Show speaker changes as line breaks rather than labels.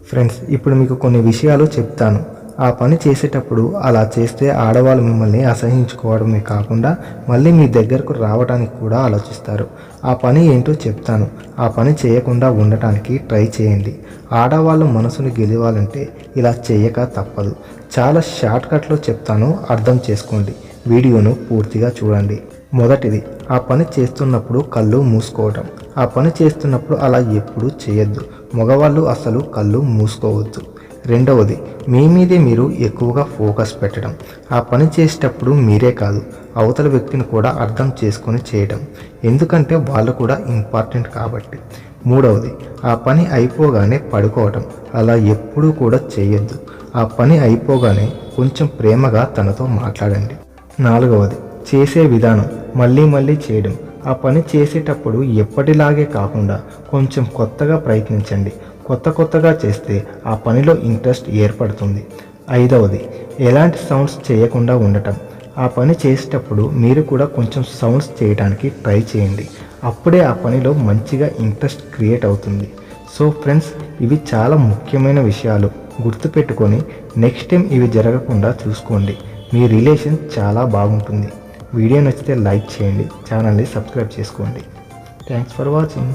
Friends, ఇప్పుడు మీకు కొన్ని విషయాలు చెప్తాను. ఆ పని చేసేటప్పుడు అలా చేస్తే ఆడవాళ్ళు మిమ్మల్ని అసహించుకోవడమే కాకుండా మళ్ళీ మీ దగ్గరకు రావడానికి కూడా ఆలోచిస్తారు. ఆ పని ఏంటో చెప్తాను. ఆ పని చేయకుండా ఉండటానికి ట్రై చేయండి. ఆడవాళ్ళు మనసును గెలవాలంటే ఇలా చేయక తప్పదు. చాలా షార్ట్కట్లో చెప్తాను, అర్థం చేసుకోండి. వీడియోను పూర్తిగా చూడండి. మొదటిది, ఆ పని చేస్తున్నప్పుడు కళ్ళు మూసుకోవటం. ఆ పని చేస్తున్నప్పుడు అలా ఎప్పుడూ చేయొద్దు. మగవాళ్ళు అసలు కళ్ళు మూసుకోవద్దు. రెండవది, మీ మీదే మీరు ఎక్కువగా ఫోకస్ పెట్టడం. ఆ పని చేసేటప్పుడు మీరే కాదు, అవతల వ్యక్తిని కూడా అర్థం చేసుకొని చేయడం. ఎందుకంటే వాళ్ళు కూడా ఇంపార్టెంట్ కాబట్టి. మూడవది, ఆ పని అయిపోగానే పడుకోవటం. అలా ఎప్పుడూ కూడా చేయొద్దు. ఆ పని అయిపోగానే కొంచెం ప్రేమగా తనతో మాట్లాడండి. నాలుగవది, చేసే విధానం మళ్ళీ మళ్ళీ చేయడం. ఆ పని చేసేటప్పుడు ఎప్పటిలాగే కాకుండా కొంచెం కొత్తగా ప్రయత్నించండి. కొత్తగా చేస్తే ఆ పనిలో ఇంట్రెస్ట్ ఏర్పడుతుంది. ఐదవది, ఎలాంటి సౌండ్స్ చేయకుండా ఉండటం. ఆ పని చేసేటప్పుడు మీరు కూడా కొంచెం సౌండ్స్ చేయడానికి ట్రై చేయండి. అప్పుడే ఆ పనిలో మంచిగా ఇంట్రెస్ట్ క్రియేట్ అవుతుంది. సో ఫ్రెండ్స్, ఇవి చాలా ముఖ్యమైన విషయాలు గుర్తుపెట్టుకొని నెక్స్ట్ టైం ఇవి జరగకుండా చూసుకోండి. మీ రిలేషన్ చాలా బాగుంటుంది. వీడియో నచ్చితే లైక్ చేయండి, ఛానల్ని సబ్స్క్రైబ్ చేసుకోండి. Thanks for watching.